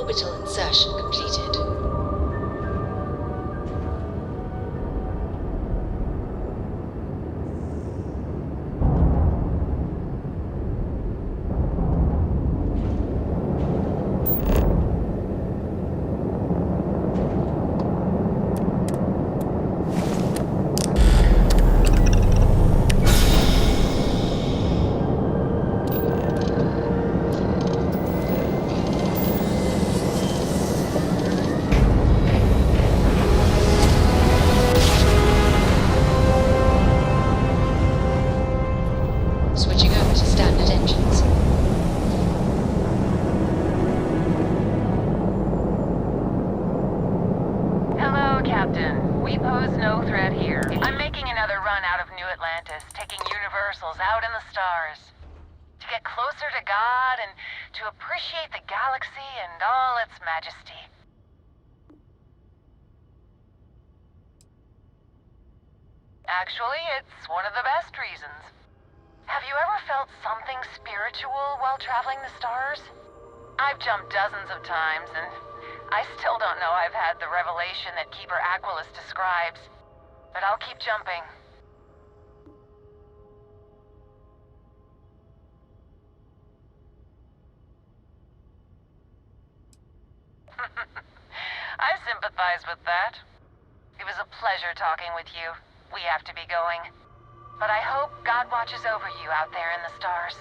Orbital insertion completed. Switching over to standard engines. Hello, Captain. We pose no threat here. I'm making another run out of New Atlantis, taking Universals out in the stars. To get closer to God and to appreciate the galaxy and all its majesty. Actually, it's one of the best reasons. Have you ever felt something spiritual while traveling the stars? I've jumped dozens of times, and I still don't know I've had the revelation that Keeper Aquilus describes. But I'll keep jumping. I sympathize with that. It was a pleasure talking with you. We have to be going. But I hope God watches over you out there in the stars.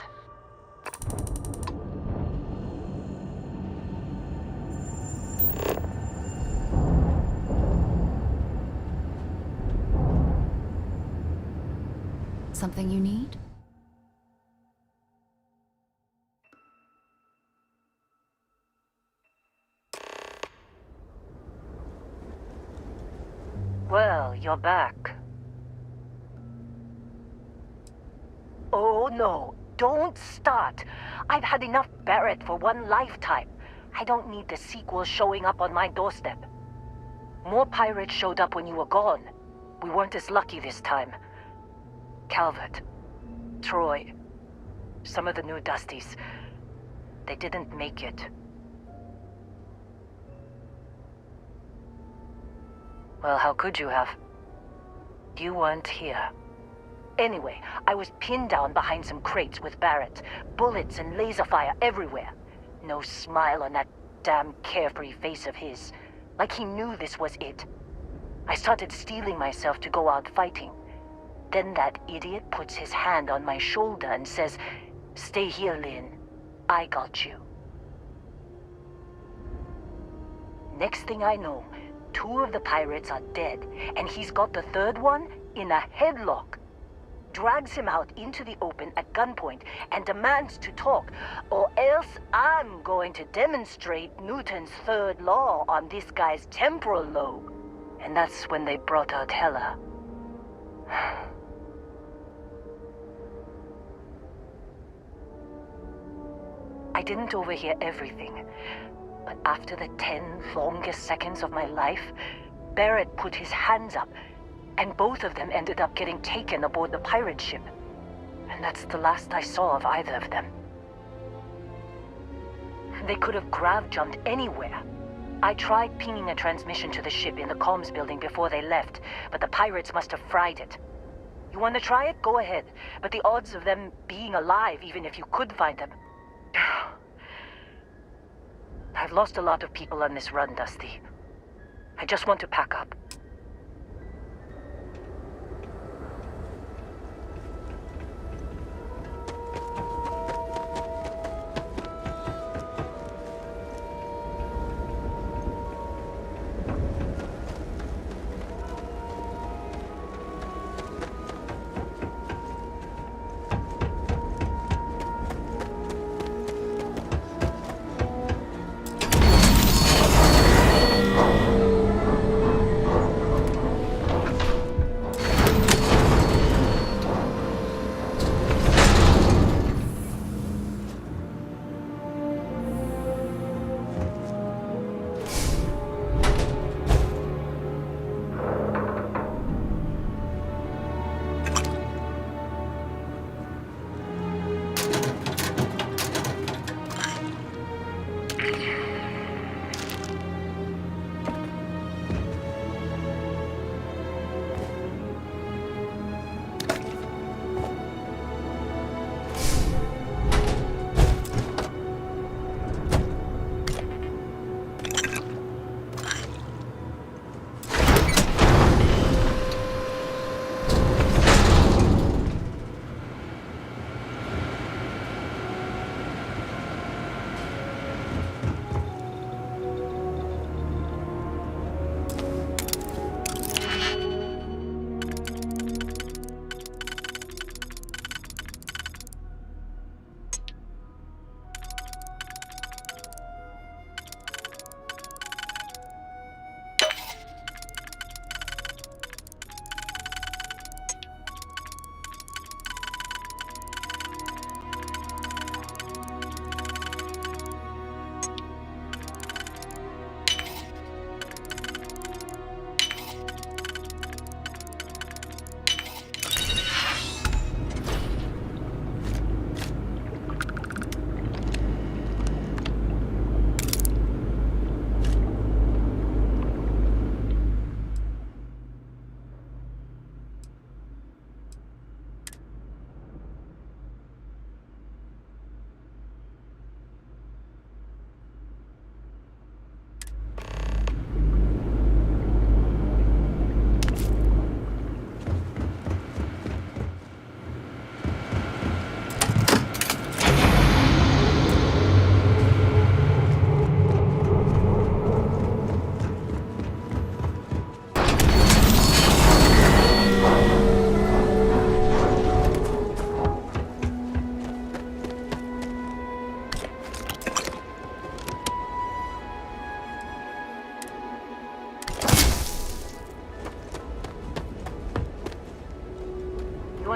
Something you need? Well, you're back. Oh no, don't start. I've had enough Barrett for one lifetime. I don't need the sequel showing up on my doorstep. More pirates showed up when you were gone. We weren't as lucky this time. Calvert, Troy, some of the new Dusties, they didn't make it. Well, how could you have? You weren't here. Anyway, I was pinned down behind some crates with Barrett. Bullets and laser fire everywhere. No smile on that damn carefree face of his. Like he knew this was it. I started steeling myself to go out fighting. Then that idiot puts his hand on my shoulder and says, "Stay here, Lynn. I got you." Next thing I know, 2 of the pirates are dead, and he's got the 3rd one in a headlock. Drags him out into the open at gunpoint and demands to talk, or else I'm going to demonstrate Newton's 3rd law on this guy's temporal lobe. And that's when they brought out Hela. I didn't overhear everything, but after the 10 longest seconds of my life, Barrett put his hands up, and both of them ended up getting taken aboard the pirate ship. And that's the last I saw of either of them. They could have grav-jumped anywhere. I tried pinging a transmission to the ship in the comms building before they left, but the pirates must have fried it. You want to try it? Go ahead. But the odds of them being alive, even if you could find them... I've lost a lot of people on this run, Dusty. I just want to pack up.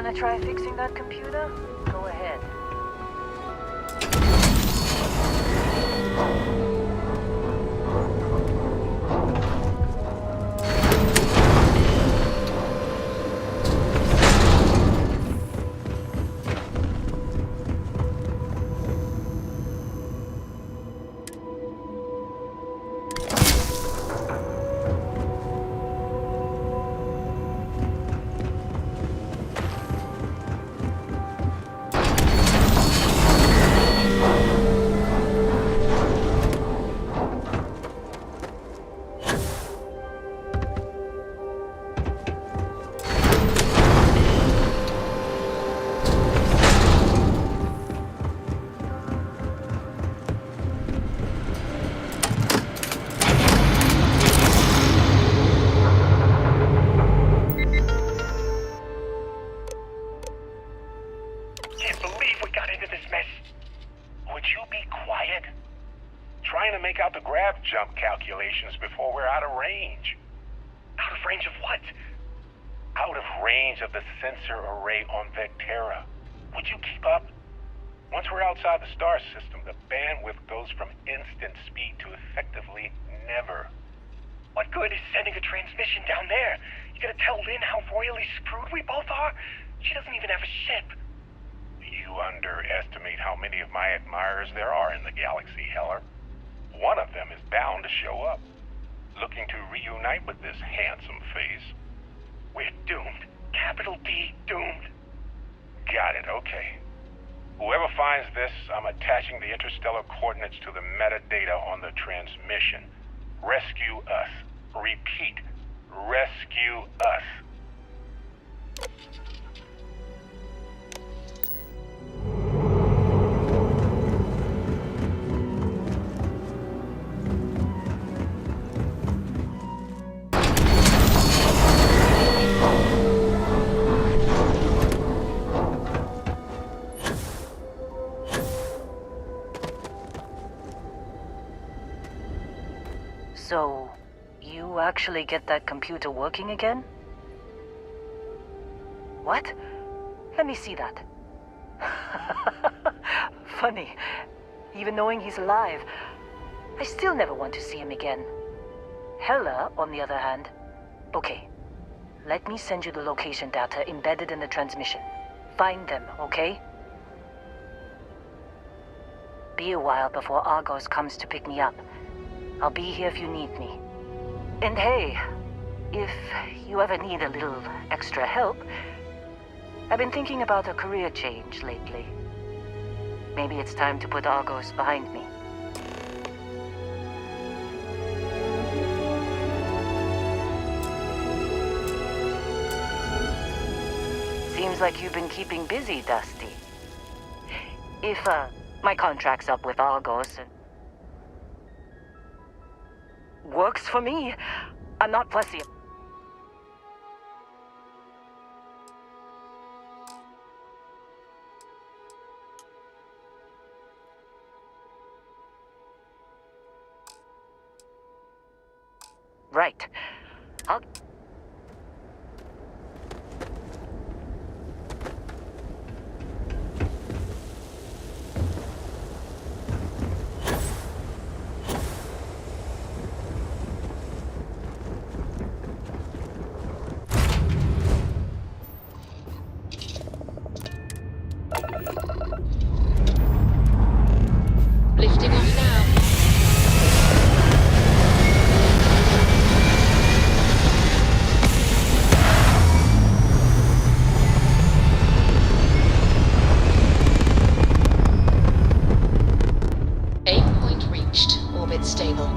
Wanna try fixing that computer? Go ahead. Trying to make out the grav jump calculations before we're out of range. Out of range of what? Out of range of the sensor array on Vectera. Would you keep up? Once we're outside the star system, the bandwidth goes from instant speed to effectively never. What good is sending a transmission down there? You gonna tell Lynn how royally screwed we both are? She doesn't even have a ship. You underestimate how many of my admirers there are in the galaxy, Heller. One of them is bound to show up, looking to reunite with this handsome face. We're doomed. Capital D, doomed. Got it, okay. Whoever finds this, I'm attaching the interstellar coordinates to the metadata on the transmission. Rescue us. Repeat, rescue us. So, you actually get that computer working again? What? Let me see that. Funny. Even knowing he's alive, I still never want to see him again. Hella, on the other hand. Okay. Let me send you the location data embedded in the transmission. Find them, okay? Be a while before Argos comes to pick me up. I'll be here if you need me. And hey, if you ever need a little extra help, I've been thinking about a career change lately. Maybe it's time to put Argos behind me. Seems like you've been keeping busy, Dusty. If, my contract's up with Argos and works for me. I'm not fussy. Right. I'll... Lifting off now. Aim point reached. Orbit stable.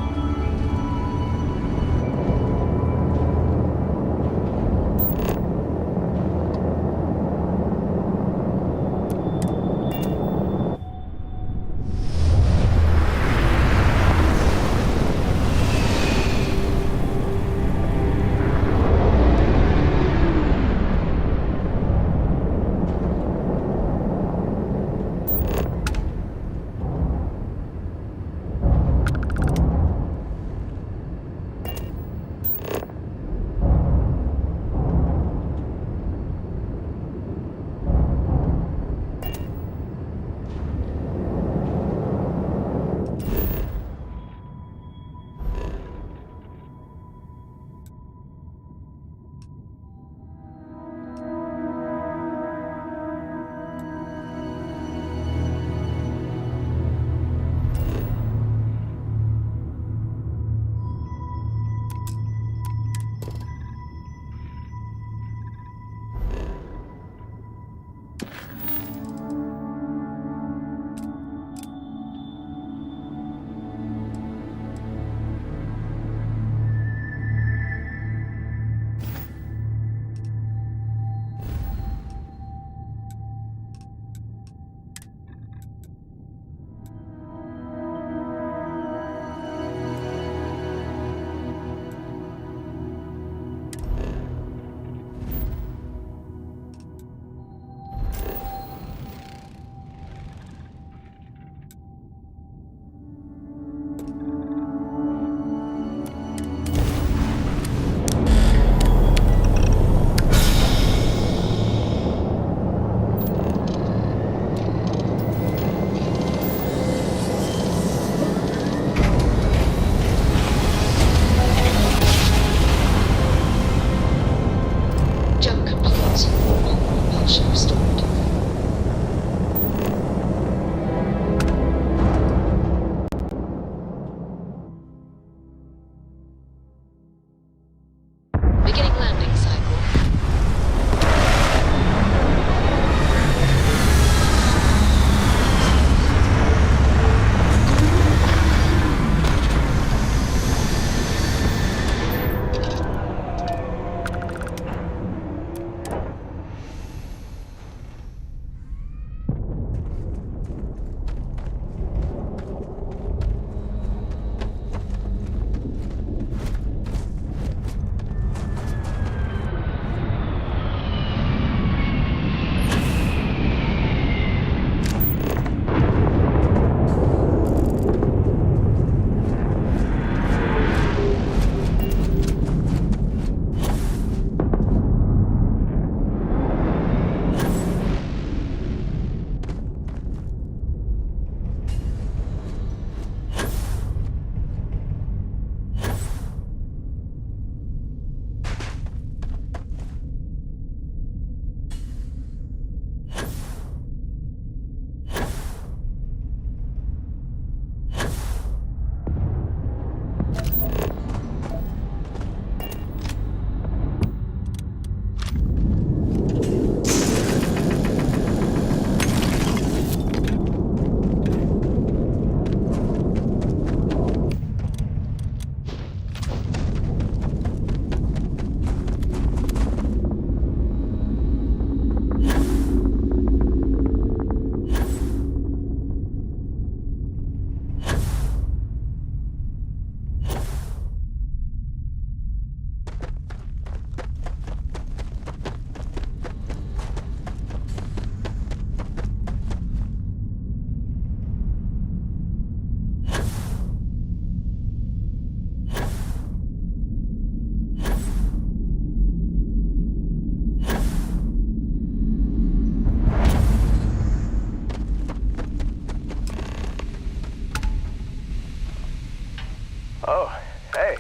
Oh, hey,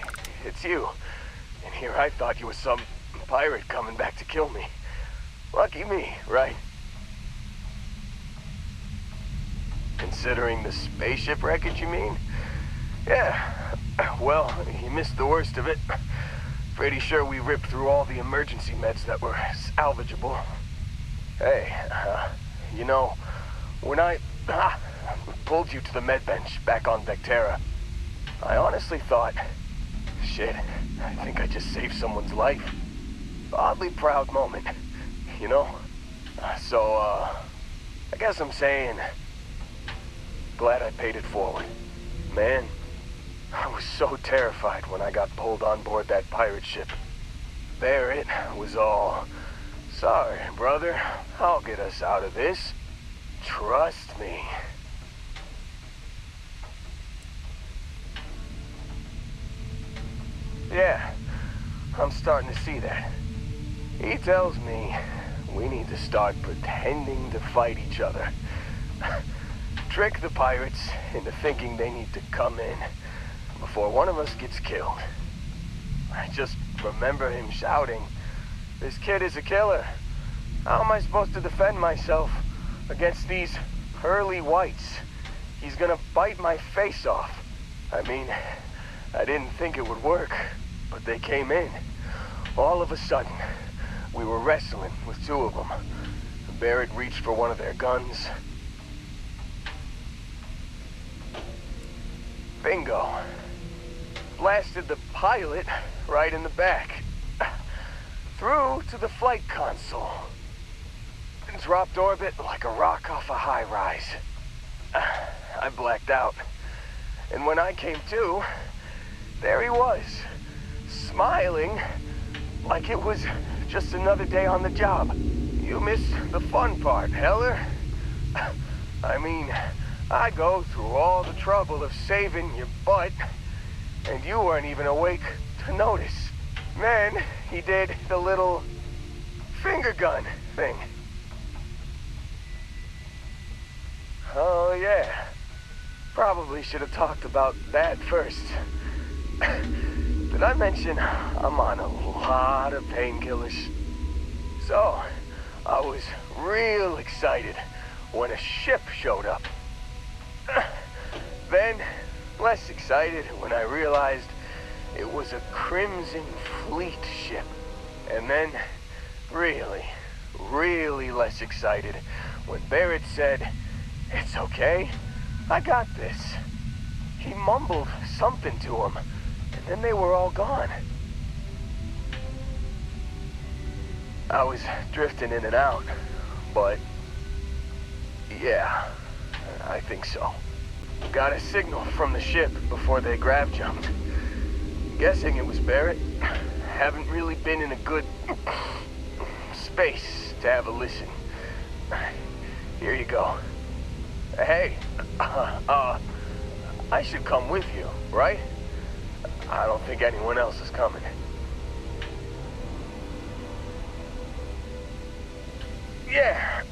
it's you. And here I thought you was some pirate coming back to kill me. Lucky me, right? Considering the spaceship wreckage, you mean? Yeah, well, you missed the worst of it. Pretty sure we ripped through all the emergency meds that were salvageable. Hey, you know, when I pulled you to the med bench back on Vectera, I honestly thought, shit, I think I just saved someone's life. Oddly proud moment, you know? So, I guess I'm saying, glad I paid it forward. Man, I was so terrified when I got pulled on board that pirate ship. Barrett was all, sorry, brother, I'll get us out of this. Trust me. Yeah, I'm starting to see that. He tells me we need to start pretending to fight each other. Trick the pirates into thinking they need to come in before one of us gets killed. I just remember him shouting, "This kid is a killer. How am I supposed to defend myself against these pearly whites? He's gonna bite my face off." I mean, I didn't think it would work, but they came in. All of a sudden, we were wrestling with two of them. Barrett reached for one of their guns. Bingo. Blasted the pilot right in the back. Through to the flight console. And dropped orbit like a rock off a high rise. I blacked out. And when I came to, there he was, smiling like it was just another day on the job. You missed the fun part, Heller. I mean, I go through all the trouble of saving your butt, and you weren't even awake to notice. Then he did the little finger gun thing. Oh yeah, probably should have talked about that first. Did I mention I'm on a lot of painkillers? So, I was real excited when a ship showed up. Then, less excited when I realized it was a Crimson Fleet ship. And then, really, really less excited when Barrett said, "It's okay, I got this." He mumbled something to him, and then they were all gone. I was drifting in and out, but yeah, I think so. Got a signal from the ship before they grav jumped. Guessing it was Barrett. Haven't really been in a good space to have a listen. Here you go. Hey, I should come with you, right? I don't think anyone else is coming. Yeah,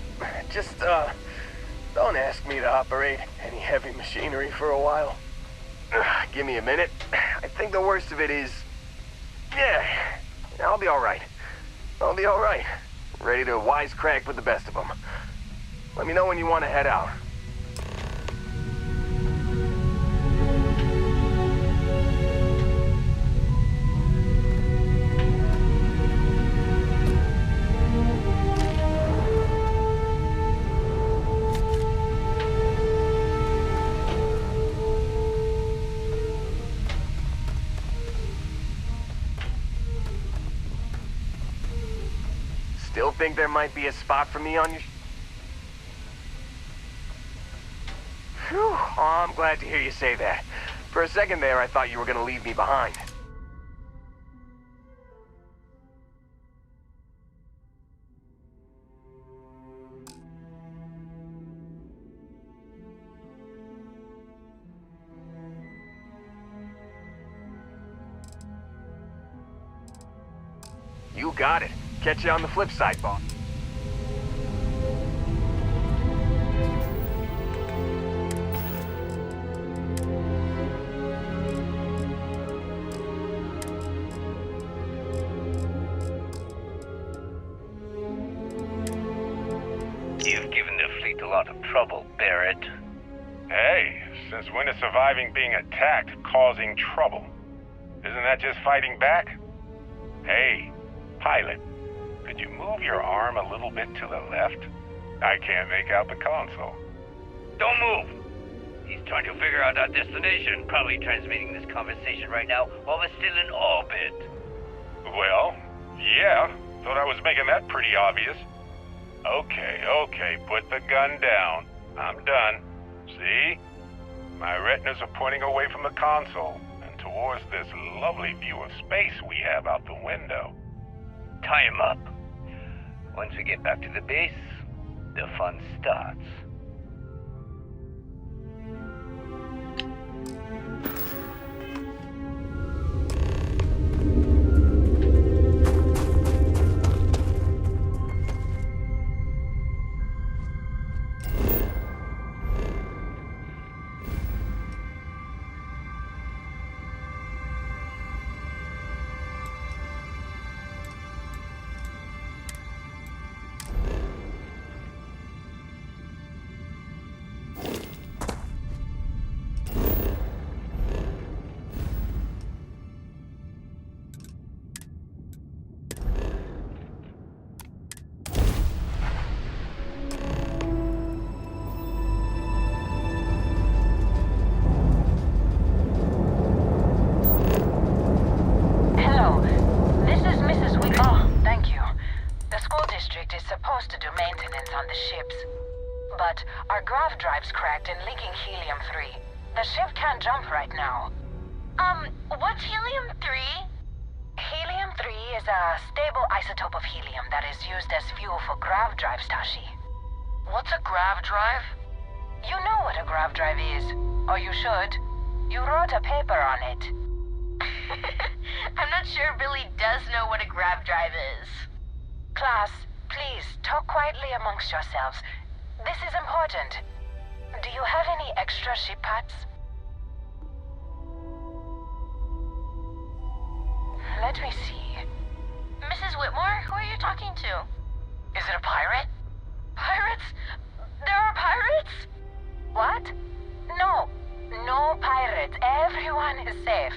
just, don't ask me to operate any heavy machinery for a while. Give me a minute. I think the worst of it is... Yeah, I'll be alright. I'll be alright. Ready to wisecrack with the best of them. Let me know when you want to head out. Still think there might be a spot for me on your... Phew, oh, I'm glad to hear you say that. For a second there, I thought you were gonna leave me behind. You got it. Catch you on the flip side, boss. lot of trouble, Barrett. Hey, since when is surviving being attacked causing trouble? Isn't that just fighting back? Hey, pilot, could you move your arm a little bit to the left? I can't make out the console. Don't move! He's trying to figure out our destination, probably transmitting this conversation right now while we're still in orbit. Well, yeah, thought I was making that pretty obvious. Okay, put the gun down. I'm done. See? My retinas are pointing away from the console and towards this lovely view of space we have out the window. Tie him up. Once we get back to the base, the fun starts. But our grav drive's cracked and leaking helium-3. The ship can't jump right now. What's helium-3? Helium-3 is a stable isotope of helium that is used as fuel for grav drives, Tashi. What's a grav drive? You know what a grav drive is. Or you should. You wrote a paper on it. I'm not sure Billy does know what a grav drive is. Class, please, talk quietly amongst yourselves. This is important. Do you have any extra ship parts? Let me see. Mrs. Whitmore, who are you talking to? Is it a pirate? Pirates? There are pirates? What? No. No pirates. Everyone is safe.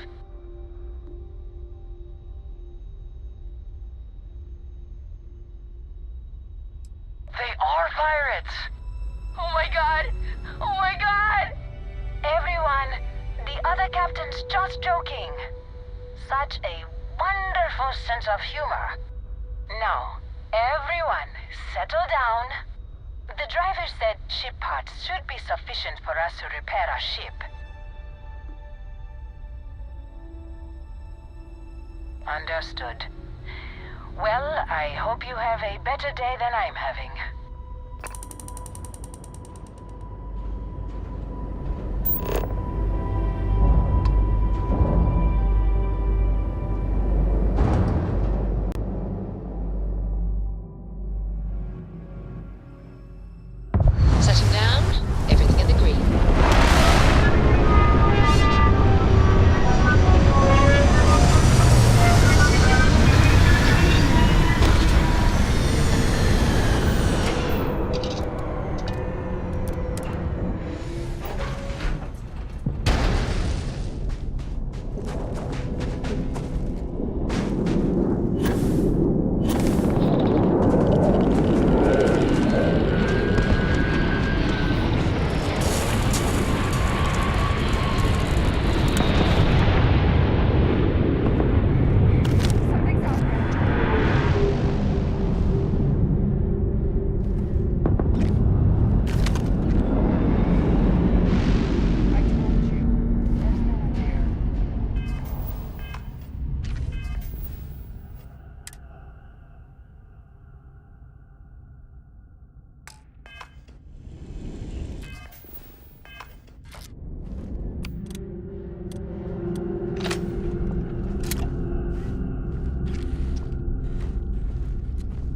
They are pirates! Oh my god! Oh my god! Everyone, the other captain's just joking. Such a wonderful sense of humor. Now, everyone, settle down. The driver said ship parts should be sufficient for us to repair our ship. Understood. Well, I hope you have a better day than I'm having. Setting down, everything in the green.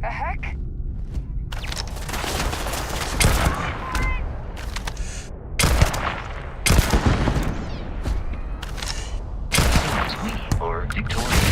The heck? We are victorious.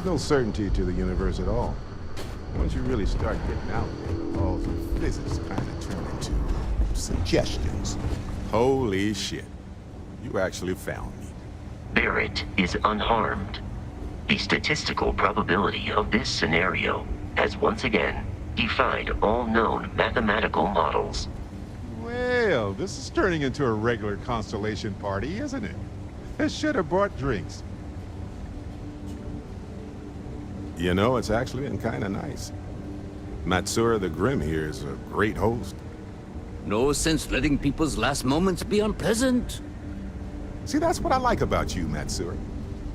There's no certainty to the universe at all. Once you really start getting out there, the laws of physics kind of turn into suggestions. Holy shit. You actually found me. Barrett is unharmed. The statistical probability of this scenario has once again defied all known mathematical models. Well, this is turning into a regular constellation party, isn't it? I should have brought drinks. You know, it's actually been kind of nice. Matsura the Grim here is a great host. No sense letting people's last moments be unpleasant. See, that's what I like about you, Matsura.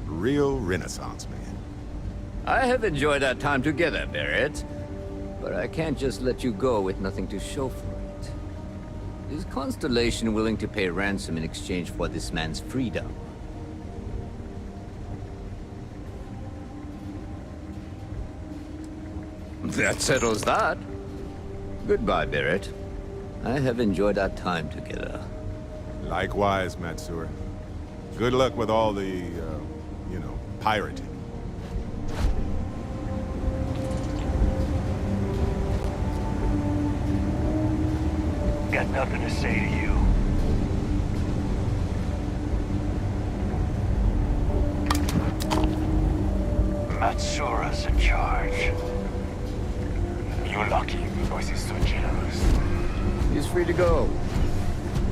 Real Renaissance man. I have enjoyed our time together, Barrett. But I can't just let you go with nothing to show for it. Is Constellation willing to pay ransom in exchange for this man's freedom? That settles that. Goodbye, Barrett. I have enjoyed our time together. Likewise, Matsura. Good luck with all the, pirating. Got nothing to say to you. Matsura's in charge. You're lucky because he's so generous. He's free to go.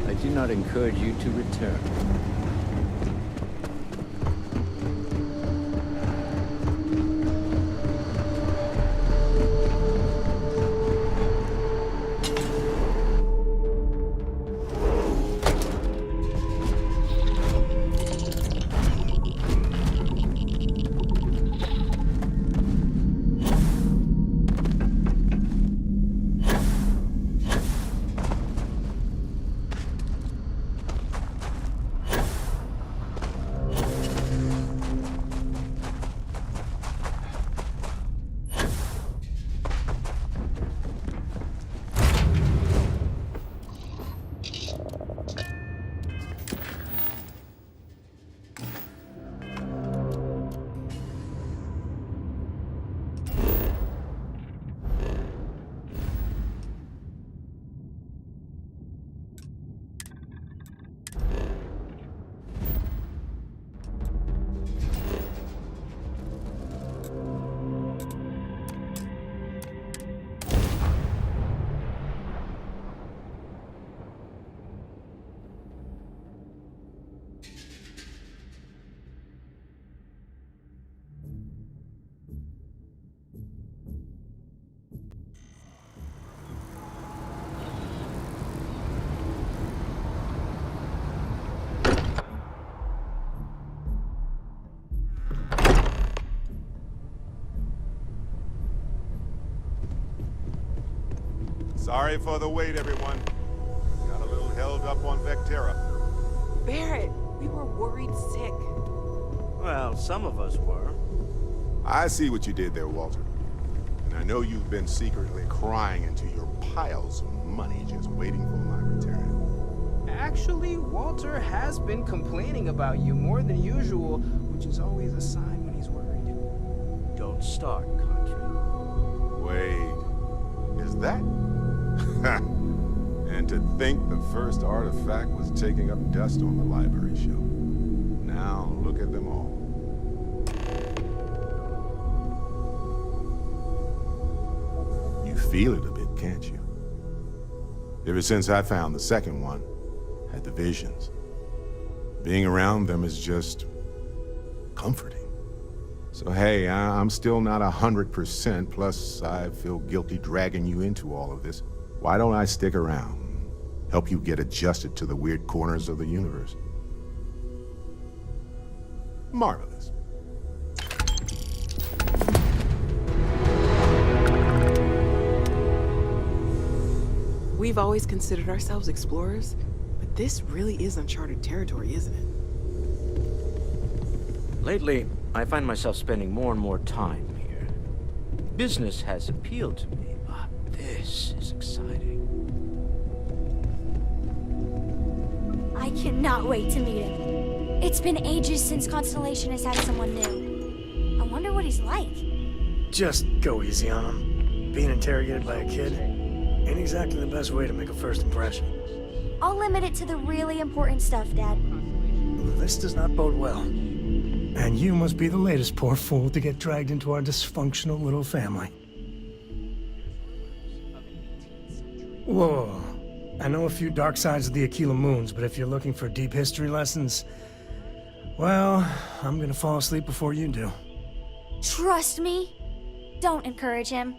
I do not encourage you to return. Sorry for the wait, everyone. Got a little held up on Vectera. Barrett, we were worried sick. Well, some of us were. I see what you did there, Walter. And I know you've been secretly crying into your piles of money just waiting for my return. Actually, Walter has been complaining about you more than usual, which is always a sign when he's worried. Don't start, country. Wait, is that? And to think the first artifact was taking up dust on the library shelf. Now look at them all. You feel it a bit, can't you? Ever since I found the second one, had the visions. Being around them is just comforting. So hey, I'm still not 100%, plus I feel guilty dragging you into all of this. Why don't I stick around? Help you get adjusted to the weird corners of the universe. Marvelous. We've always considered ourselves explorers, but this really is uncharted territory, isn't it? Lately, I find myself spending more and more time here. Business has appealed to me, but this is exciting. I cannot wait to meet him. It's been ages since Constellation has had someone new. I wonder wonder what he's like. Just go easy on him. Being interrogated by a kid ain't exactly the best way to make a first impression. I'll limit it to the really important stuff, Dad. This does not bode well. And you must be the latest poor fool to get dragged into our dysfunctional little family. Whoa. I know a few dark sides of the Aquila Moons, but if you're looking for deep history lessons, well, I'm gonna fall asleep before you do. Trust me. Don't encourage him.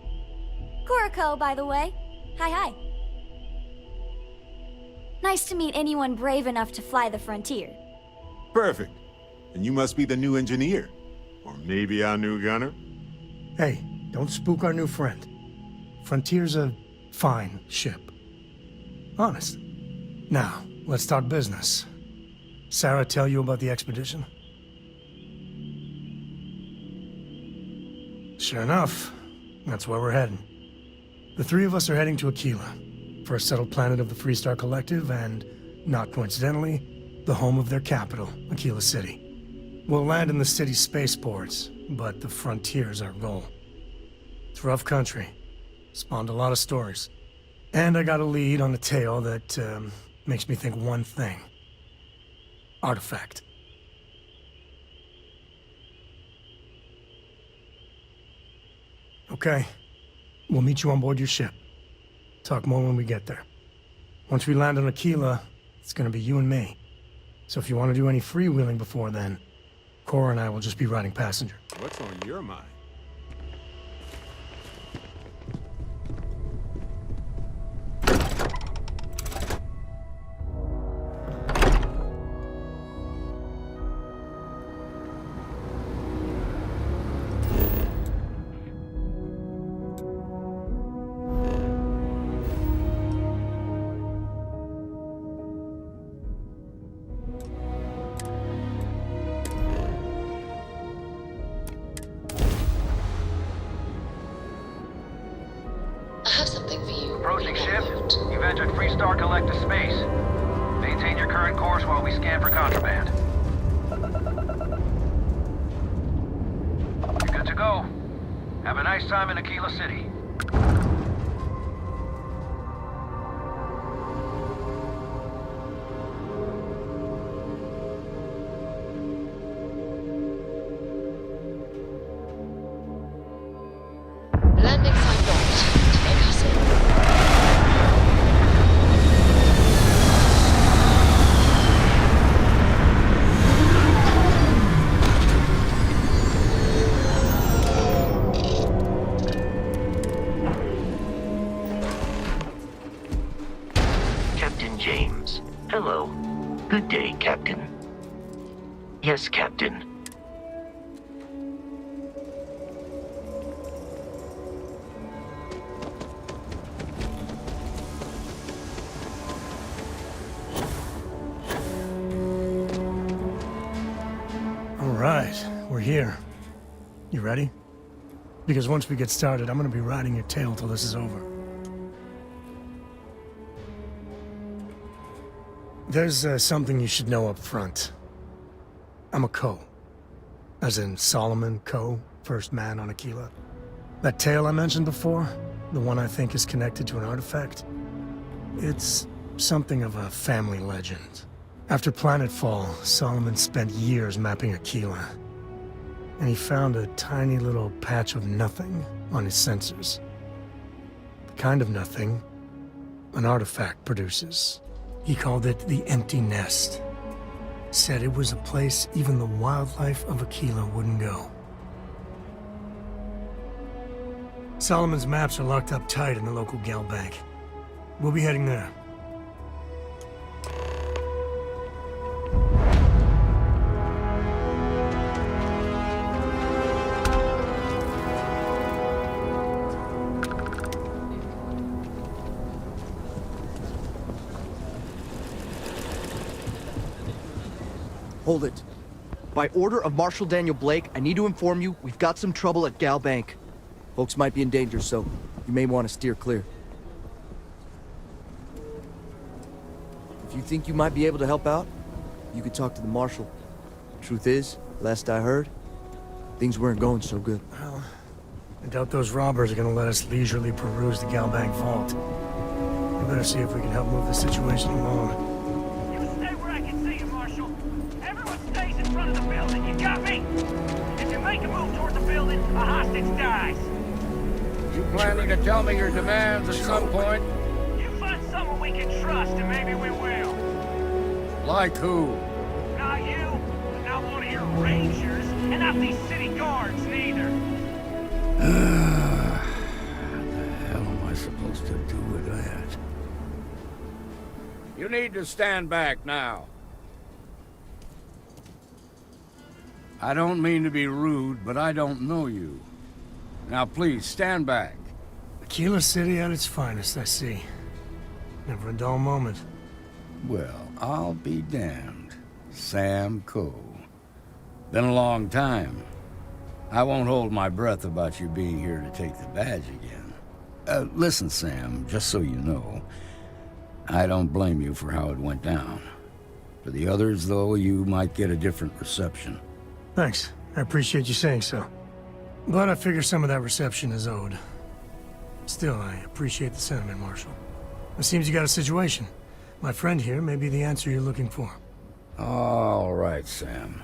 Kuriko, by the way. Hi. Nice to meet anyone brave enough to fly the frontier. Perfect. And you must be the new engineer. Or maybe our new gunner? Hey, don't spook our new friend. Frontier's a fine ship. Honest. Now, let's talk business. Sarah tell you about the expedition? Sure enough, that's where we're heading. The three of us are heading to Aquila, first settled planet of the Freestar Collective and, not coincidentally, the home of their capital, Aquila City. We'll land in the city's spaceports, but the frontier's our goal. It's rough country. Spawned a lot of stories. And I got a lead on a tale that makes me think one thing. Artifact. Okay. We'll meet you on board your ship. Talk more when we get there. Once we land on Aquila, it's gonna be you and me. So if you want to do any freewheeling before then, Cora and I will just be riding passenger. What's on your mind? Approaching ship. You've entered Freestar Collective space. Maintain your current course while we scan for contraband. You're good to go. Have a nice time in Aquila City. Landing sign locked. Take us in. Captain James. Hello. Good day, Captain. Yes, Captain. All right, we're here. You ready? Because once we get started, I'm gonna be riding your tail till this is over. There's something you should know up front. I'm a Co. As in Solomon Co., first man on Aquila. That tale I mentioned before, the one I think is connected to an artifact, it's something of a family legend. After planetfall, Solomon spent years mapping Aquila. And he found a tiny little patch of nothing on his sensors. The kind of nothing an artifact produces. He called it the Empty Nest. Said it was a place even the wildlife of Aquila wouldn't go. Solomon's maps are locked up tight in the local Gal Bank. We'll be heading there. Hold it. By order of Marshal Daniel Blake, I need to inform you we've got some trouble at Gal Bank. Folks might be in danger, so you may want to steer clear. If you think you might be able to help out, you could talk to the Marshal. Truth is, last I heard, things weren't going so good. Well, I doubt those robbers are gonna let us leisurely peruse the Galbank vault. We better see if we can help move the situation along. You stay where I can see you, Marshal. Everyone stays in front of the building, you got me? If you make a move toward the building, a hostage dies. You planning to tell me your demands at some point? You find someone we can trust, and maybe we will. Like who? Not you, not one of your rangers, and not these city guards, neither. What the hell am I supposed to do with that? You need to stand back now. I don't mean to be rude, but I don't know you. Now please, stand back. Aquila City at its finest, I see. Never a dull moment. Well, I'll be damned. Sam Coe. Been a long time. I won't hold my breath about you being here to take the badge again. Listen, Sam, just so you know, I don't blame you for how it went down. For the others, though, you might get a different reception. Thanks. I appreciate you saying so. But I figure some of that reception is owed. Still, I appreciate the sentiment, Marshal. It seems you got a situation. My friend here may be the answer you're looking for. All right, Sam.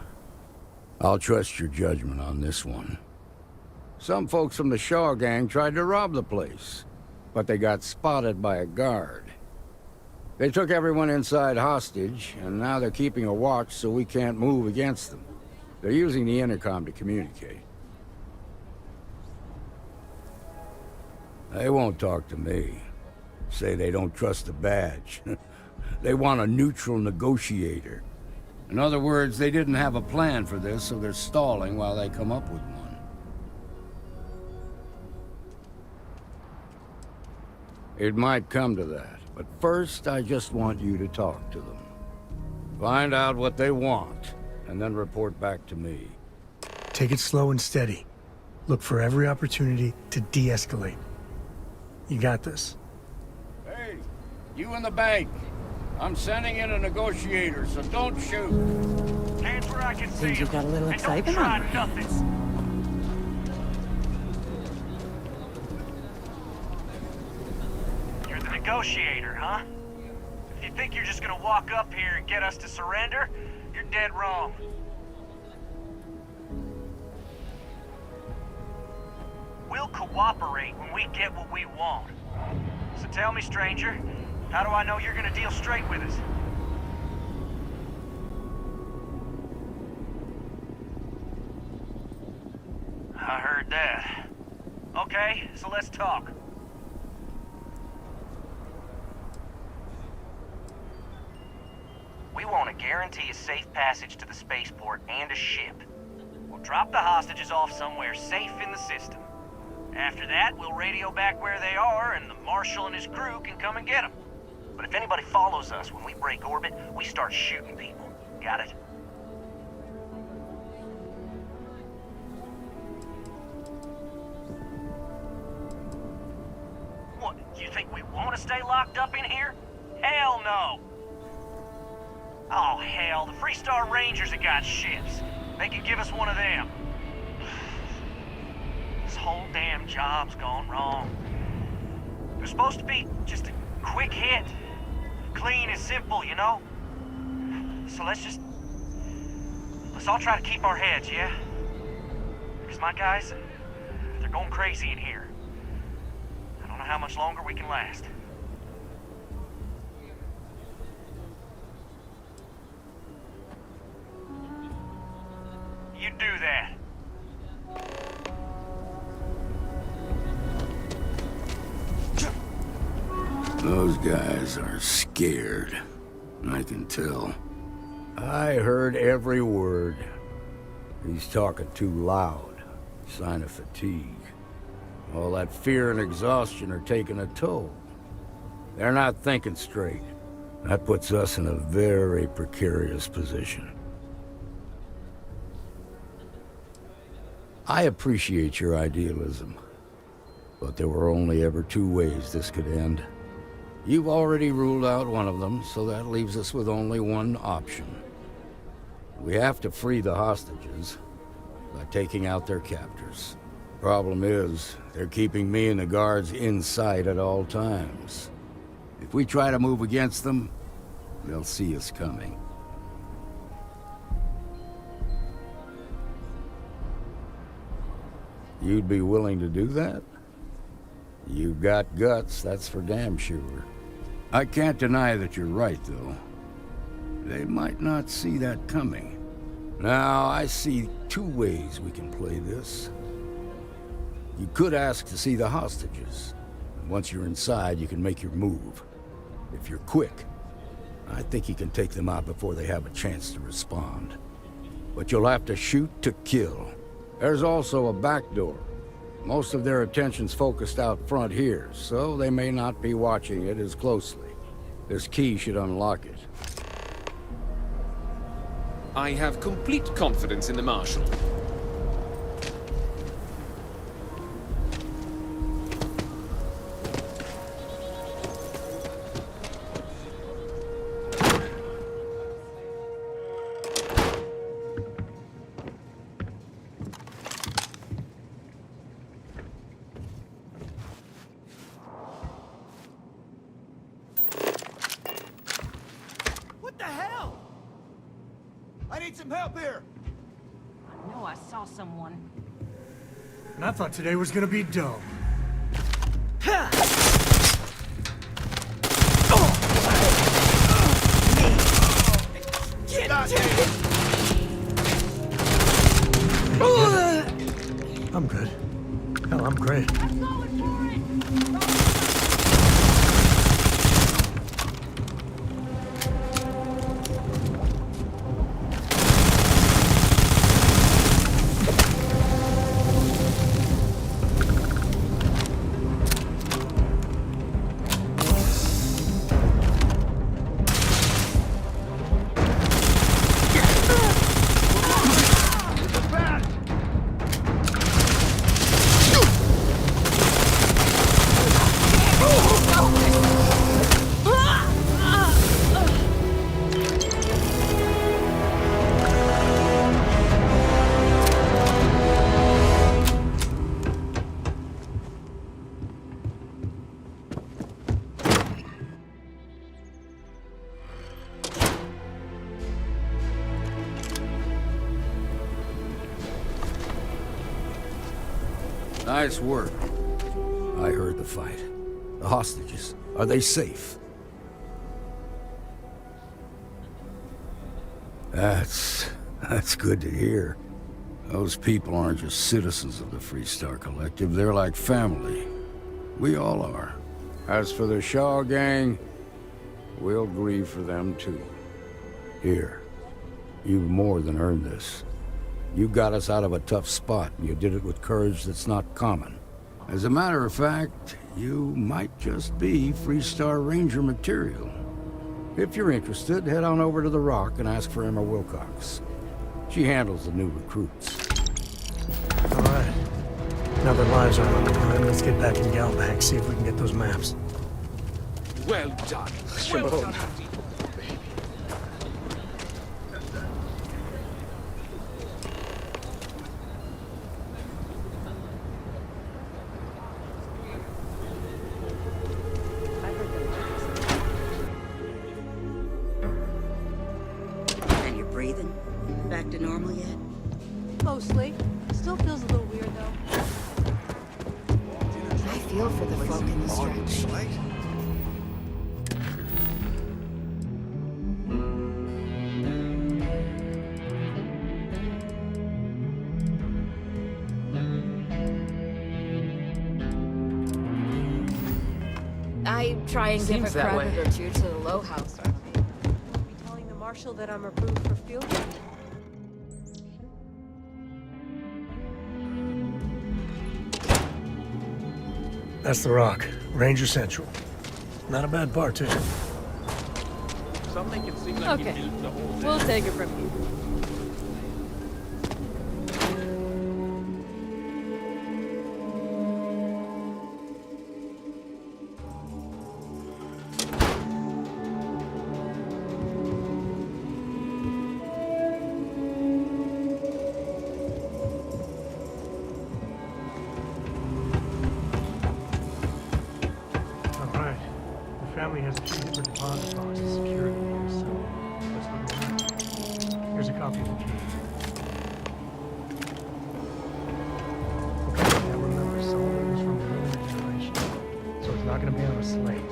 I'll trust your judgment on this one. Some folks from the Shaw gang tried to rob the place, but they got spotted by a guard. They took everyone inside hostage, and now they're keeping a watch so we can't move against them. They're using the intercom to communicate. They won't talk to me. Say they don't trust the badge. They want a neutral negotiator. In other words, they didn't have a plan for this, so they're stalling while they come up with one. It might come to that, but first I just want you to talk to them. Find out what they want, and then report back to me. Take it slow and steady. Look for every opportunity to de-escalate. You got this. Hey, you in the bank. I'm sending in a negotiator, so don't shoot. Hands where I can see Seems you've got a little and don't excitement try on your hands. nothing. You're the negotiator, huh? If you think you're just gonna walk up here and get us to surrender, you're dead wrong. We'll cooperate when we get what we want. So tell me, stranger, how do I know you're gonna deal straight with us? I heard that. Okay, so let's talk. We want to guarantee a safe passage to the spaceport and a ship. We'll drop the hostages off somewhere safe in the system. After that, we'll radio back where they are, and the Marshal and his crew can come and get them. But if anybody follows us when we break orbit, we start shooting people. Got it? What, you think we want to stay locked up in here? Hell no! Oh, hell, the Freestar Rangers have got ships. They can give us one of them. This whole damn job's gone wrong. It was supposed to be just a quick hit. Clean and simple, you know? So let's all try to keep our heads, yeah? Because my guys, they're going crazy in here. I don't know how much longer we can last. You do that. Those guys are scared. I can tell. I heard every word. He's talking too loud. Sign of fatigue. All that fear and exhaustion are taking a toll. They're not thinking straight. That puts us in a very precarious position. I appreciate your idealism, but there were only ever two ways this could end. You've already ruled out one of them, so that leaves us with only one option. We have to free the hostages, by taking out their captors. Problem is, they're keeping me and the guards in sight at all times. If we try to move against them, they'll see us coming. You'd be willing to do that? You've got guts, that's for damn sure. I can't deny that you're right, though. They might not see that coming. Now, I see two ways we can play this. You could ask to see the hostages. Once you're inside, you can make your move. If you're quick, I think you can take them out before they have a chance to respond. But you'll have to shoot to kill. There's also a back door. Most of their attention's focused out front here, so they may not be watching it as closely. This key should unlock it. I have complete confidence in the Marshal. What the hell? I need some help here. I know I saw someone. And I thought today was gonna be dull. I'm good. Hell, I'm great. Nice work. I heard the fight. The hostages, are they safe? That's good to hear. Those people aren't just citizens of the Freestar Collective, they're like family. We all are. As for the Shaw gang, we'll grieve for them too. Here, you've more than earned this. You got us out of a tough spot, and you did it with courage that's not common. As a matter of fact, you might just be Freestar Ranger material. If you're interested, head on over to the Rock and ask for Emma Wilcox. She handles the new recruits. All right. Now that lives are on the line, let's get back in Galbank, see if we can get those maps. Well done. Well done. And you're breathing? Back to normal yet? Mostly. Still feels a little weird, though. I feel for the folk in the stretch. I try and give Seems a that credit way. or two to the Low House. Be telling the Marshal that I'm approved for field work. That's the Rock. Ranger Central. Not a bad partition. Something can seem like Okay. you did the whole We'll take it from here. lots of security here, so let's look around. Here's a copy of the key. Okay, now remember, Solomon was from the earlier generation, so it's not going to be on a slate.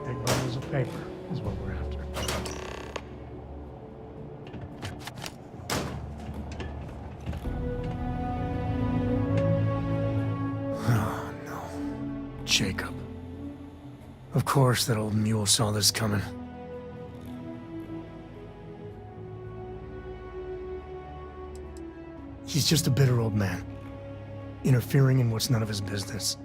Big bundles of paper is what we're after. Oh, no. Jacob. Of course that old mule saw this coming. He's just a bitter old man, interfering in what's none of his business.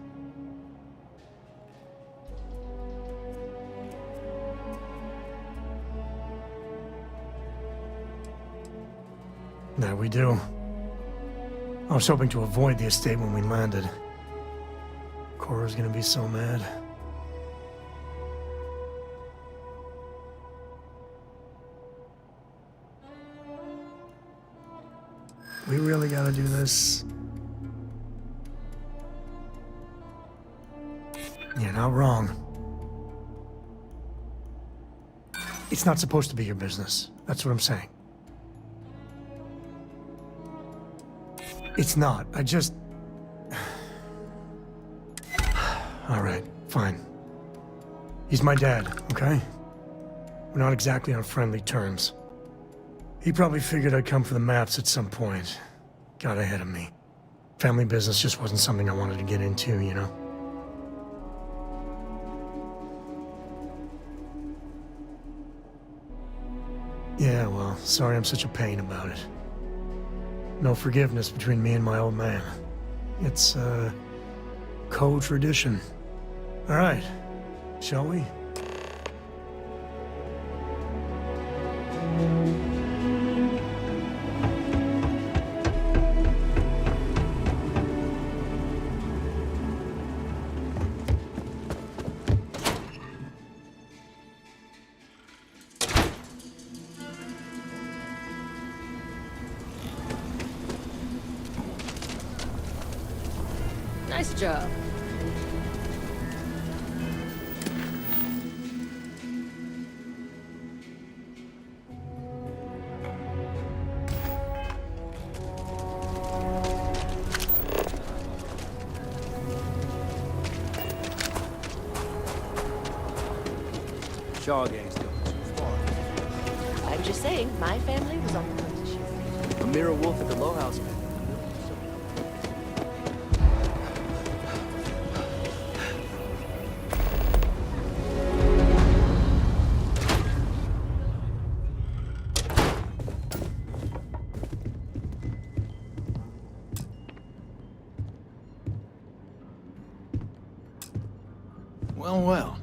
There we do. I was hoping to avoid the estate when we landed. Cora's gonna be so mad. We really gotta do this. You're not wrong. It's not supposed to be your business. That's what I'm saying. It's not. I just... All right, fine. He's my dad, okay? We're not exactly on friendly terms. He probably figured I'd come for the maps at some point. Got ahead of me. Family business just wasn't something I wanted to get into, you know? Yeah, well, sorry I'm such a pain about it. No forgiveness between me and my old man. It's, co-tradition. All right, shall we? Nice job. Shaw gang's going too far. I'm just saying, my family was on the position. Amira Wolf at the Low House, man. Well, well.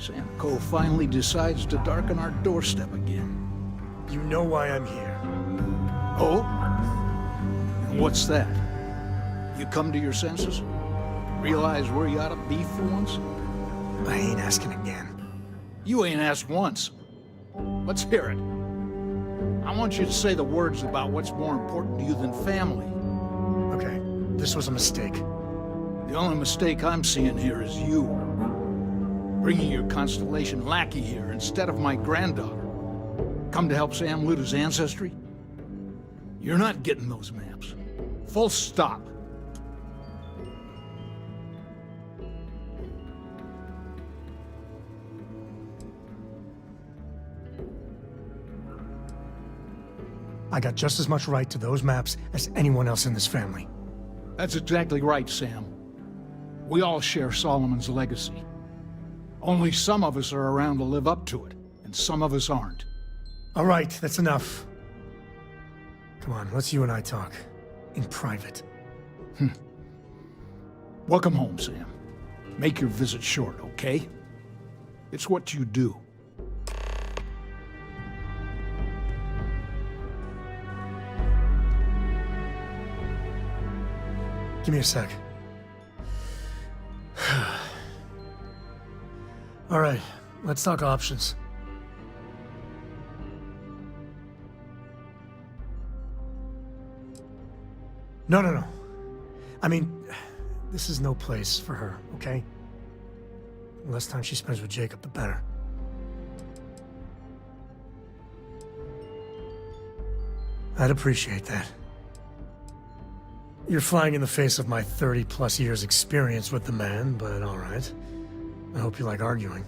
Sam Coe finally decides to darken our doorstep again. You know why I'm here. Oh? And what's that? You come to your senses? Realize where you ought to be for once? I ain't asking again. You ain't asked once. Let's hear it. I want you to say the words about what's more important to you than family. Okay, this was a mistake. The only mistake I'm seeing here is you. Bringing your Constellation lackey here instead of my granddaughter. Come to help Sam loot his ancestry? You're not getting those maps. Full stop. I got just as much right to those maps as anyone else in this family. That's exactly right, Sam. We all share Solomon's legacy. Only some of us are around to live up to it, and some of us aren't. All right, that's enough. Come on, let's you and I talk. In private. Welcome home, Sam. Make your visit short, okay? It's what you do. Give me a sec. All right, let's talk options. No. I mean, this is no place for her, okay? The less time she spends with Jacob, the better. I'd appreciate that. You're flying in the face of my 30-plus years experience with the man, but all right. I hope you like arguing.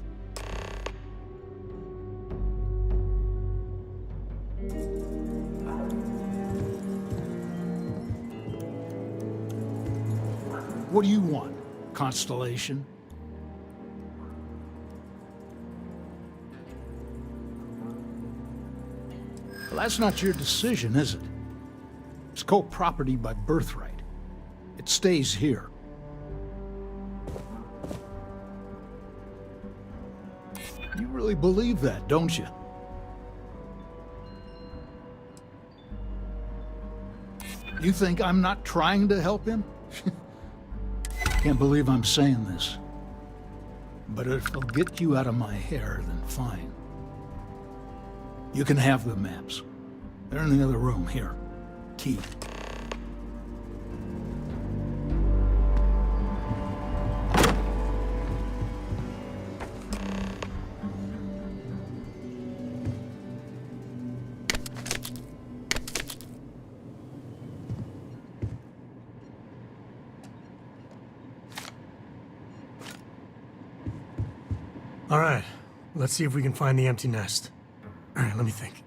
What do you want? Constellation? Well, that's not your decision, is it? It's co-property by birthright. It stays here. You really believe that, don't you? You think I'm not trying to help him? Can't believe I'm saying this. But if it'll get you out of my hair, then fine. You can have the maps. They're in the other room, here. Key. All right, let's see if we can find the empty nest. All right, let me think.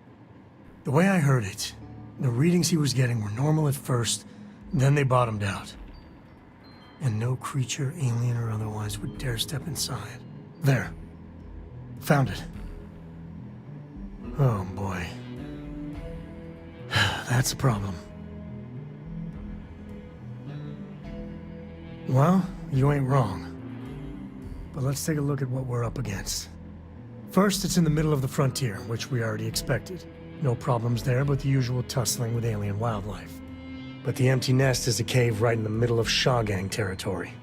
The way I heard it, the readings he was getting were normal at first, then they bottomed out. And no creature, alien or otherwise, would dare step inside. There. Found it. Oh, boy. That's a problem. Well, you ain't wrong. But let's take a look at what we're up against. First, it's in the middle of the frontier, which we already expected. No problems there, but the usual tussling with alien wildlife. But the empty nest is a cave right in the middle of Shaw Gang territory.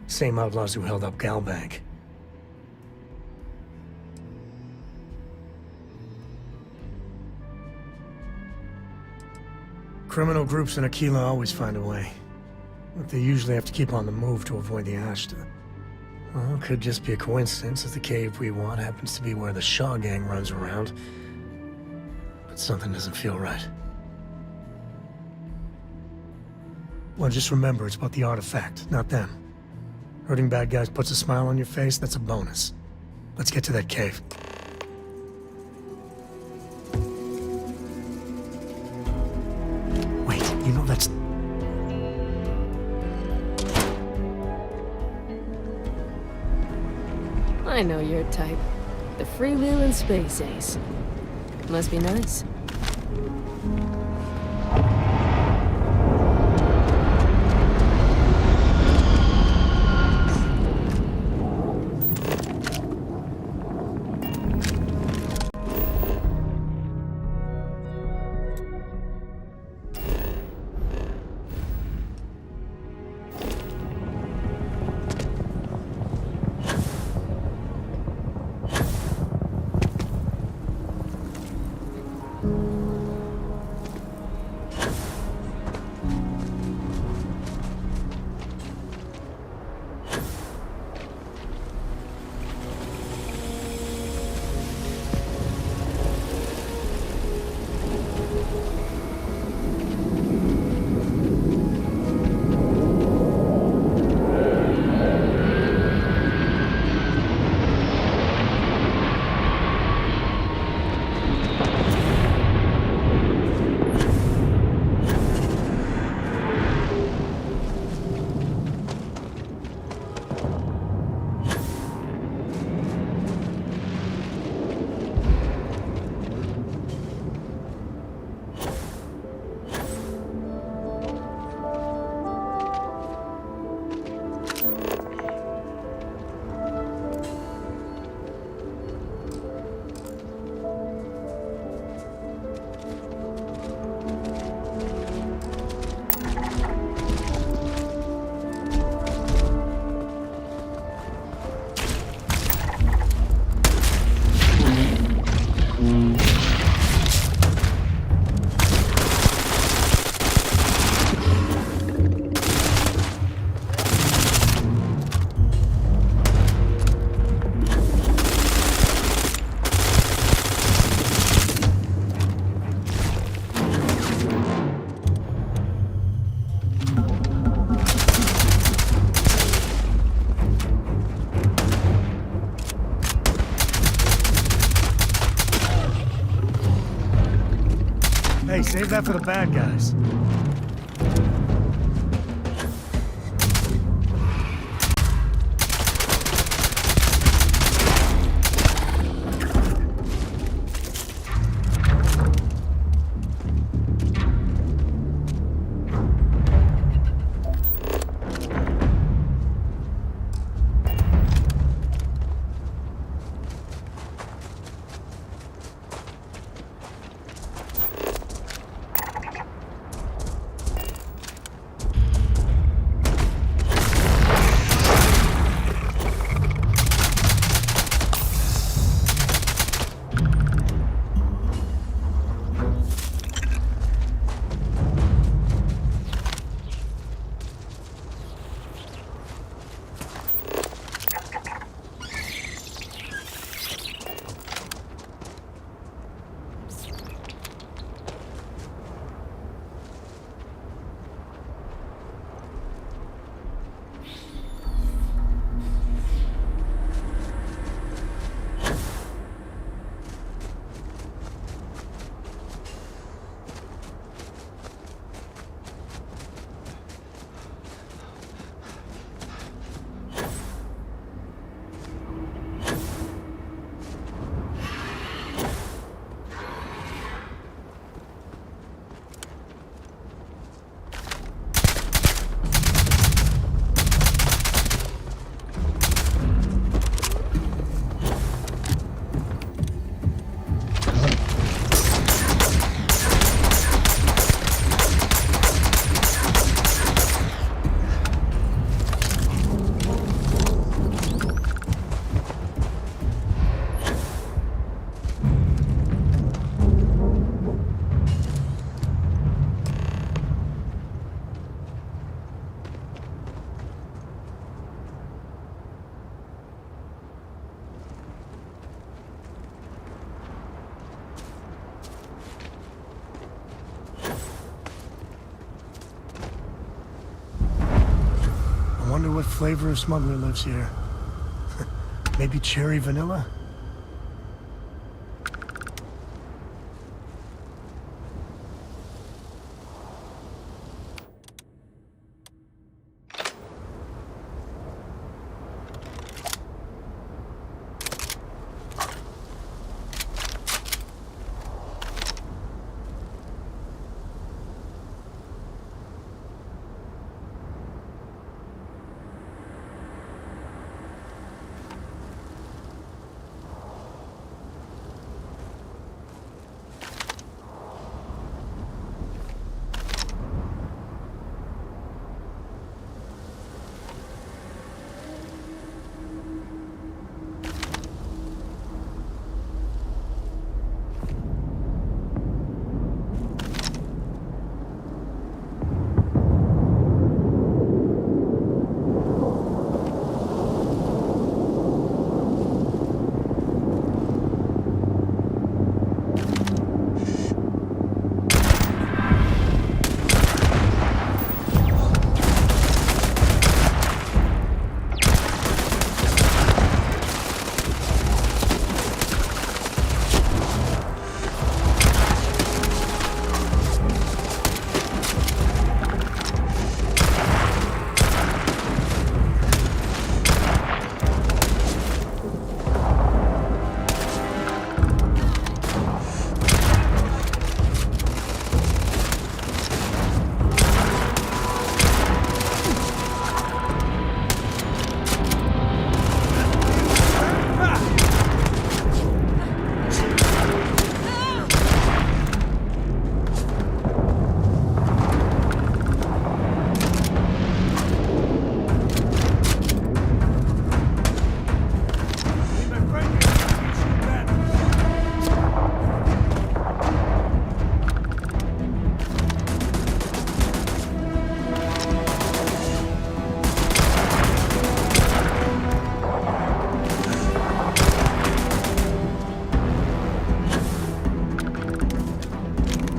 Same outlaws who held up Galbank. Criminal groups in Aquila always find a way. But they usually have to keep on the move to avoid the Ashta. Well, it could just be a coincidence that the cave we want happens to be where the Shaw Gang runs around. But something doesn't feel right. Well, just remember, it's about the artifact, not them. Hurting bad guys puts a smile on your face, that's a bonus. Let's get to that cave. Wait, you know that's... I know your type. The freewheeling space ace. Must be nice. Hey, save that for the bad guys. I wonder what flavor of smuggler lives here. Maybe cherry vanilla?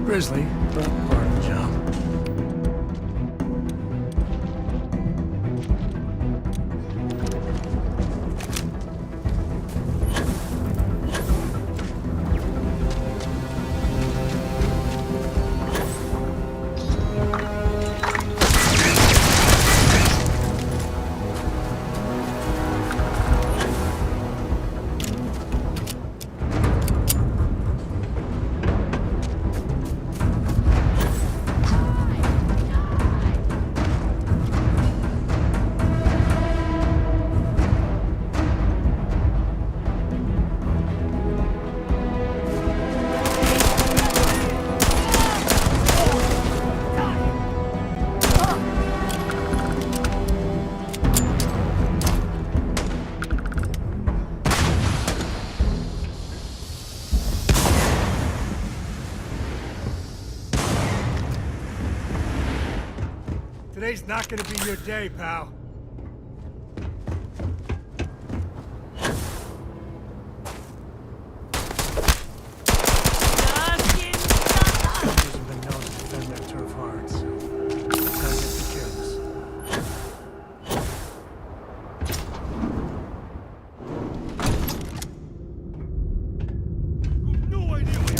Grizzly, but part of the job. Today's not gonna be your day, pal. Hasn't been known to defend their turf hard, so let's not get too careless. No idea where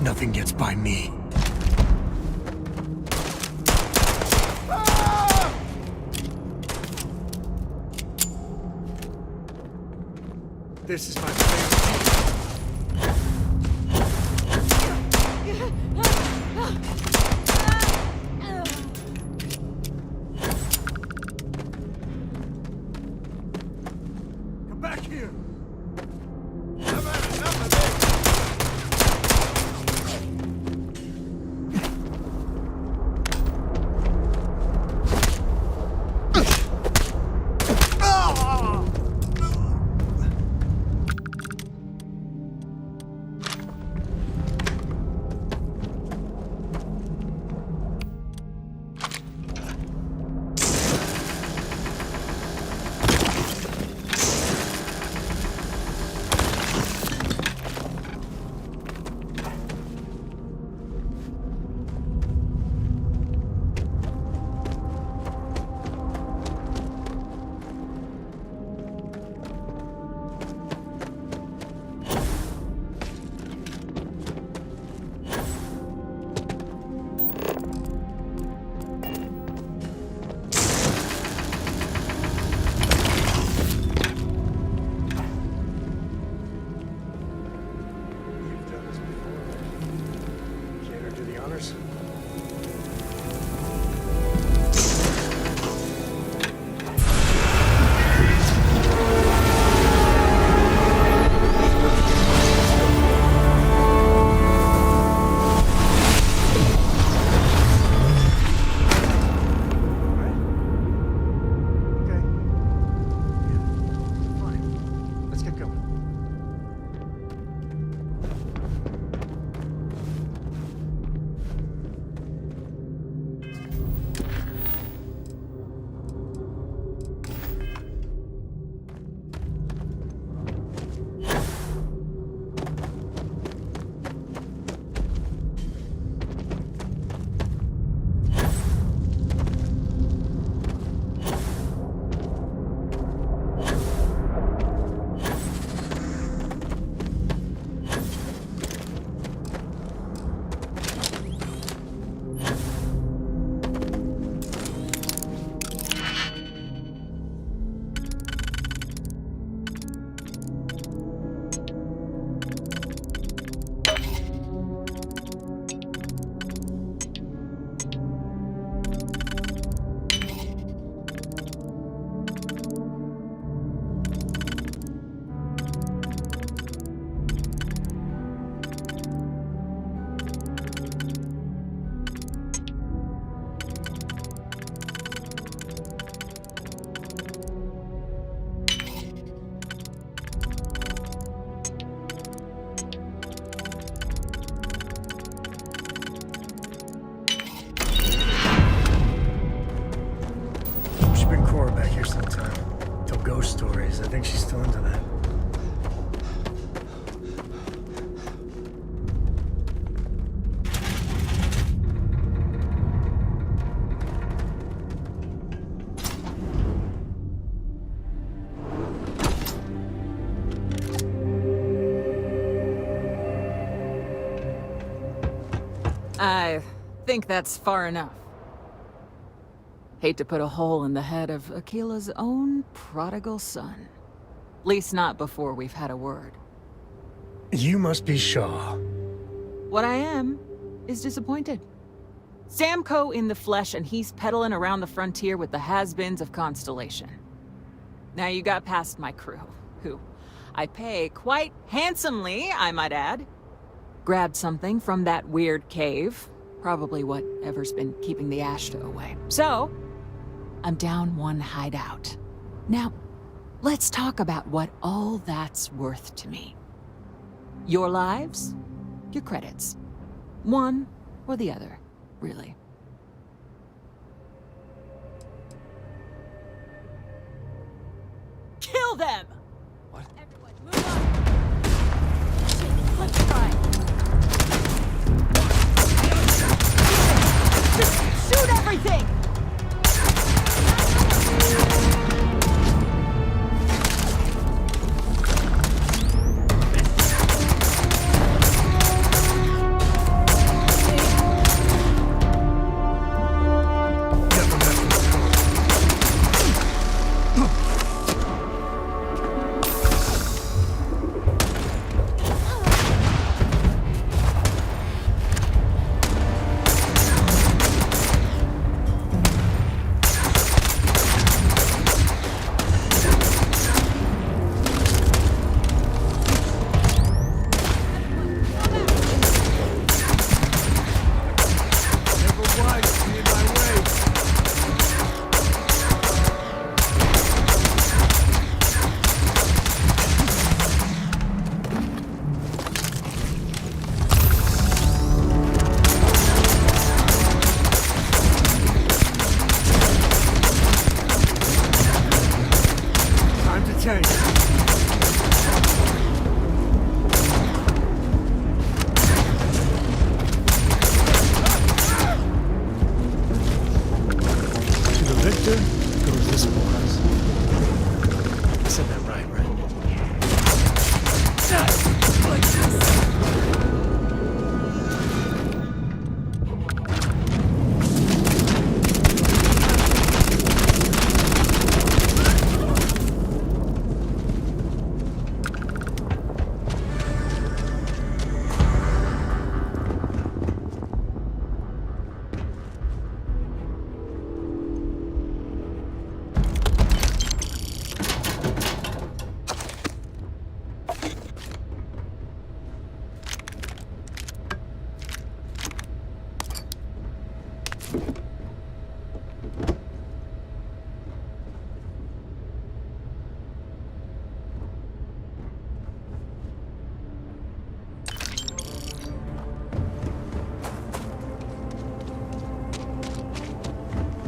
nothing gets by me. This is my favorite. Come back here. I've had enough of this. Back here sometime. Tell ghost stories. I think she's still into that. I think that's far enough. Hate to put a hole in the head of Akila's own prodigal son. Least not before we've had a word. You must be Shaw. What I am is disappointed. Samco in the flesh, and he's peddling around the frontier with the has-beens of Constellation. Now you got past my crew, who I pay quite handsomely, I might add. Grabbed something from that weird cave. Probably whatever's been keeping the Ashta away. So, I'm down one hideout. Now, let's talk about what all that's worth to me. Your lives, your credits. One or the other, really. Kill them! What? Everyone, move on! Let's try. Just shoot everything!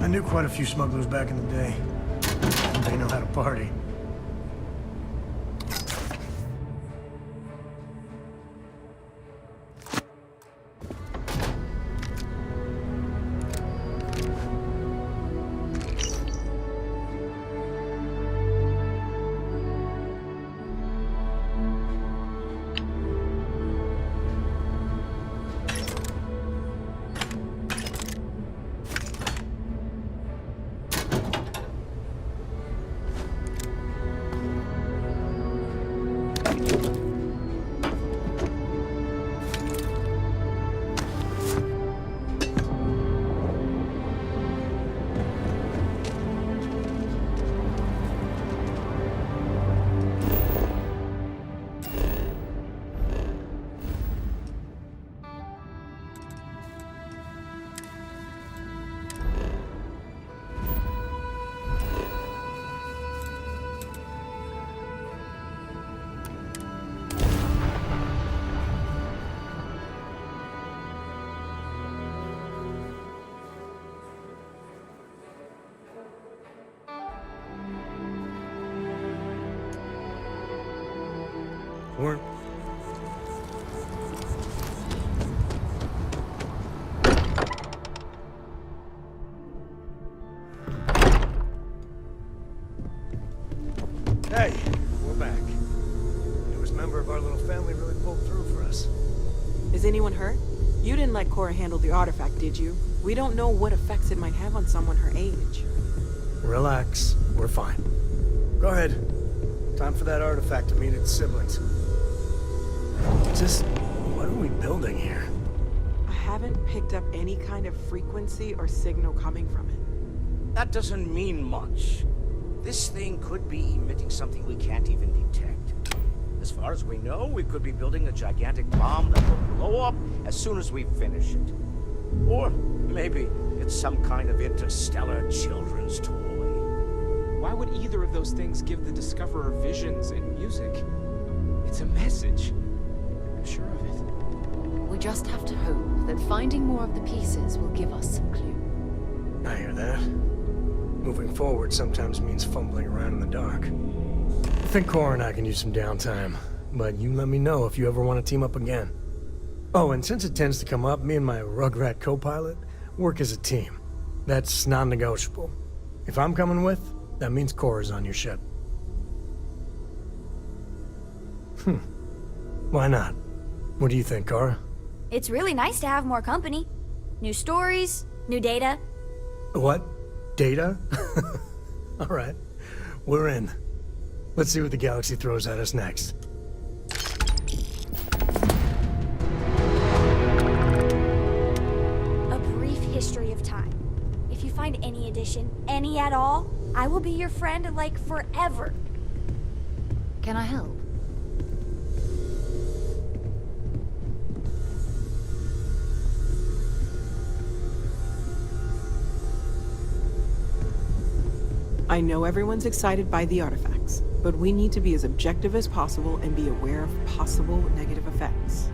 I knew quite a few smugglers back in the day. They know how to party. Weren't. Hey, we're back. Newest member of our little family really pulled through for us. Is anyone hurt? You didn't let Cora handle the artifact, did you? We don't know what effects it might have on someone her age. Relax, we're fine. Go ahead. Time for that artifact to meet its siblings. Just, what are we building here? I haven't picked up any kind of frequency or signal coming from it. That doesn't mean much. This thing could be emitting something we can't even detect. As far as we know, we could be building a gigantic bomb that will blow up as soon as we finish it. Or maybe it's some kind of interstellar children's toy. Why would either of those things give the Discoverer visions and music? It's a message. I'm sure of it. We just have to hope that finding more of the pieces will give us some clue. I hear that. Moving forward sometimes means fumbling around in the dark. I think Cora and I can use some downtime, but you let me know if you ever want to team up again. Oh, and since it tends to come up, me and my Rugrat co-pilot work as a team. That's non-negotiable. If I'm coming with, that means Cora's on your ship. Why not? What do you think, Cora? It's really nice to have more company. New stories, new data. What? Data? All right. We're in. Let's see what the galaxy throws at us next. A brief history of time. If you find any edition, any at all, I will be your friend like forever. Can I help? I know everyone's excited by the artifacts, but we need to be as objective as possible and be aware of possible negative effects.